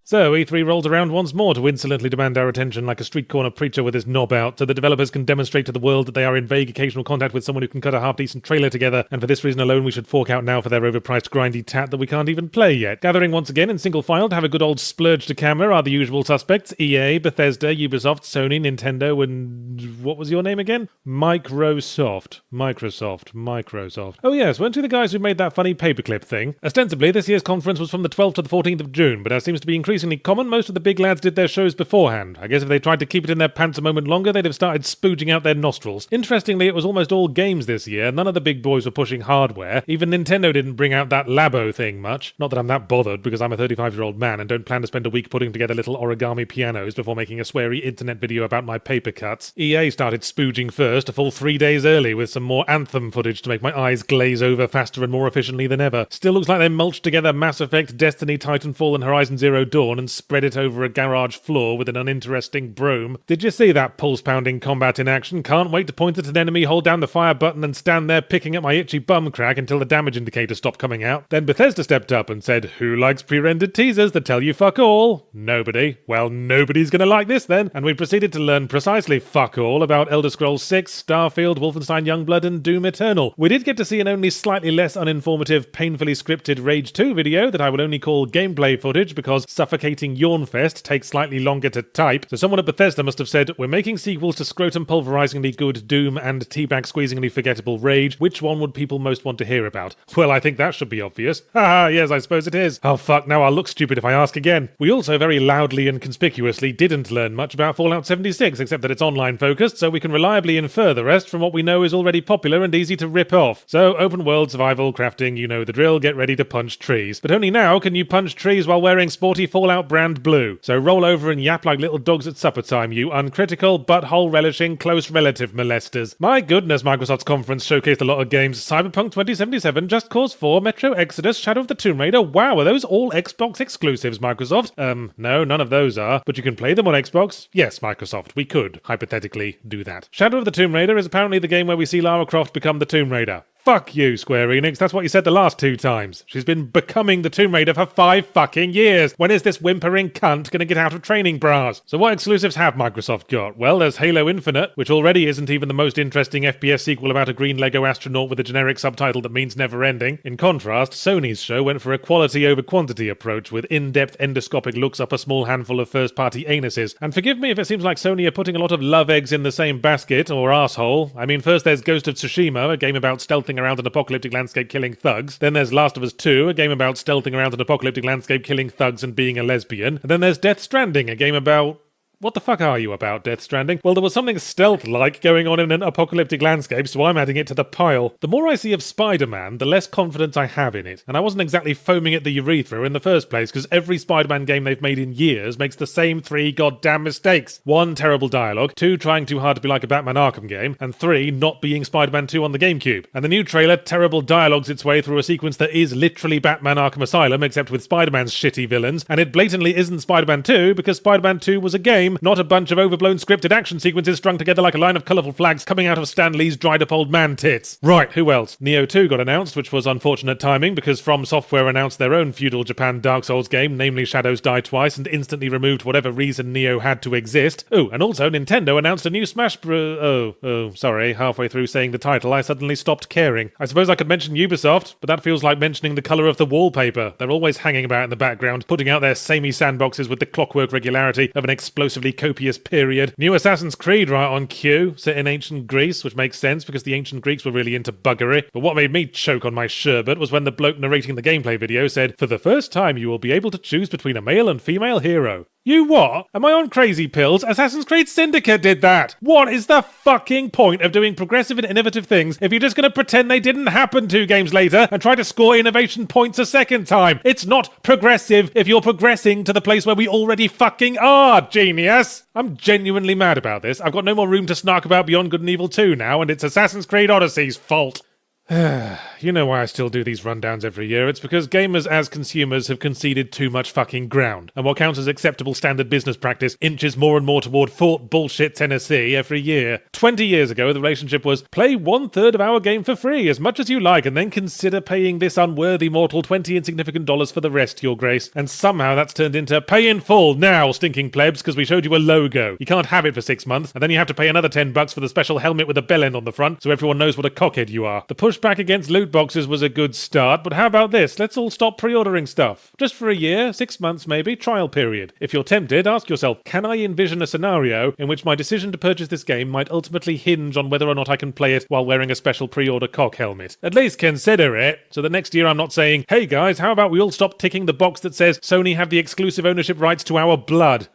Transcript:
So E3 rolls around once more to insolently demand our attention like a street corner preacher with his knob out, so the developers can demonstrate to the world that they are in vague occasional contact with someone who can cut a half-decent trailer together, and for this reason alone we should fork out now for their overpriced grindy tat that we can't even play yet. Gathering once again in single file to have a good old splurge to camera are the usual suspects: EA, Bethesda, Ubisoft, Sony, Nintendo, and what was your name again? Microsoft. Oh yes, weren't you the guys who made that funny paperclip thing? Ostensibly, this year's conference was from the 12th to the 14th of June, but as seems to be increasingly common, most of the big lads did their shows beforehand. I guess if they tried to keep it in their pants a moment longer, they'd have started spooging out their nostrils. Interestingly, it was almost all games this year. None of the big boys were pushing hardware. Even Nintendo didn't bring out that Labo thing much. Not that I'm that bothered, because I'm a 35-year-old man and don't plan to spend a week putting together little origami pianos before making a sweary internet video about my paper cuts. EA started spooging first, a full 3 days early, with some more Anthem footage to make my eyes glaze over faster and more efficiently than ever. Still looks like they mulched together Mass Effect, Destiny, Titanfall, and Horizon Zero Dawn and spread it over a garage floor with an uninteresting broom. Did you see that pulse-pounding combat in action? Can't wait to point at an enemy, hold down the fire button, and stand there picking at my itchy bum crack until the damage indicator stopped coming out. Then Bethesda stepped up and said, "Who likes pre-rendered teasers that tell you fuck all?" Nobody. Well, nobody's gonna like this then. And we proceeded to learn precisely fuck all about Elder Scrolls 6, Starfield, Wolfenstein Youngblood, and Doom Eternal. We did get to see an only slightly less uninformative, painfully scripted Rage 2 video that I will only call gameplay footage because suffocating Yawnfest takes slightly longer to type. So someone at Bethesda must have said, "We're making sequels to scrotum-pulverizingly good Doom and teabag-squeezingly forgettable Rage. Which one would people most want to hear about?" Well, I think that should be obvious. Haha, yes, I suppose it is. Oh fuck, now I'll look stupid if I ask again. We also very loudly and conspicuously didn't learn much about Fallout 76, except that it's online-focused, so we can reliably infer the rest from what we know is already popular and easy to rip off. So, open-world survival crafting, you know the drill, get ready to punch trees. But only now can you punch trees while wearing sporty Fallout brand blue. So roll over and yap like little dogs at supper time, you uncritical, butthole-relishing, close relative molesters. My goodness, Microsoft's conference showcased a lot of games. Cyberpunk 2077, Just Cause 4, Metro Exodus, Shadow of the Tomb Raider. Wow, are those all Xbox exclusives, Microsoft? No, none of those are. But you can play them on Xbox? Yes, Microsoft, we could, hypothetically, do that. Shadow of the Tomb Raider is apparently the game where we see Lara Croft become the Tomb Raider. Fuck you, Square Enix. That's what you said the last 2 times. She's been becoming the Tomb Raider for 5 fucking years. When is this whimpering cunt gonna get out of training bras? So what exclusives have Microsoft got? Well, there's Halo Infinite, which already isn't even the most interesting FPS sequel about a green Lego astronaut with a generic subtitle that means never ending. In contrast, Sony's show went for a quality over quantity approach with in-depth endoscopic looks up a small handful of first-party anuses. And forgive me if it seems like Sony are putting a lot of love eggs in the same basket, or asshole. I mean, first there's Ghost of Tsushima, a game about stealthing around an apocalyptic landscape killing thugs. Then there's Last of Us 2, a game about stealthing around an apocalyptic landscape killing thugs and being a lesbian. And then there's Death Stranding, a game about... What the fuck are you about, Death Stranding? Well, there was something stealth-like going on in an apocalyptic landscape, so I'm adding it to the pile. The more I see of Spider-Man, the less confidence I have in it. And I wasn't exactly foaming at the urethra in the first place, because every Spider-Man game they've made in years makes the same 3 goddamn mistakes. 1, terrible dialogue. 2, trying too hard to be like a Batman Arkham game. And 3, not being Spider-Man 2 on the GameCube. And the new trailer terrible dialogues its way through a sequence that is literally Batman Arkham Asylum, except with Spider-Man's shitty villains. And it blatantly isn't Spider-Man 2, because Spider-Man 2 was a game, not a bunch of overblown scripted action sequences strung together like a line of colourful flags coming out of Stan Lee's dried up old man tits. Right, who else? Nioh 2 got announced, which was unfortunate timing because From Software announced their own feudal Japan Dark Souls game, namely Shadows Die Twice, and instantly removed whatever reason Nioh had to exist. Oh, and also Nintendo announced a new Smash sorry, halfway through saying the title I suddenly stopped caring. I suppose I could mention Ubisoft, but that feels like mentioning the colour of the wallpaper. They're always hanging about in the background, putting out their samey sandboxes with the clockwork regularity of an explosively copious period. New Assassin's Creed right on cue, set in ancient Greece, which makes sense because the ancient Greeks were really into buggery. But what made me choke on my sherbet was when the bloke narrating the gameplay video said, "For the first time you will be able to choose between a male and female hero." You what? Am I on crazy pills? Assassin's Creed Syndicate did that! What is the fucking point of doing progressive and innovative things if you're just gonna pretend they didn't happen 2 games later and try to score innovation points a second time? It's not progressive if you're progressing to the place where we already fucking are, genius! I'm genuinely mad about this. I've got no more room to snark about Beyond Good and Evil 2 now, and it's Assassin's Creed Odyssey's fault. You know why I still do these rundowns every year. It's because gamers as consumers have conceded too much fucking ground. And what counts as acceptable standard business practice inches more and more toward Fort Bullshit Tennessee every year. 20 years ago, the relationship was, play 1/3 of our game for free, as much as you like, and then consider paying this unworthy mortal $20 insignificant dollars for the rest, your grace. And somehow that's turned into, pay in full now, stinking plebs, because we showed you a logo. You can't have it for 6 months, and then you have to pay another $10 for the special helmet with a bell end on the front, so everyone knows what a cockhead you are. The pushback against loot boxes was a good start, but how about this? Let's all stop pre-ordering stuff. Just for a year, 6 months maybe, trial period. If you're tempted, ask yourself, can I envision a scenario in which my decision to purchase this game might ultimately hinge on whether or not I can play it while wearing a special pre-order cock helmet? At least consider it, so that next year I'm not saying, hey guys, how about we all stop ticking the box that says Sony have the exclusive ownership rights to our blood?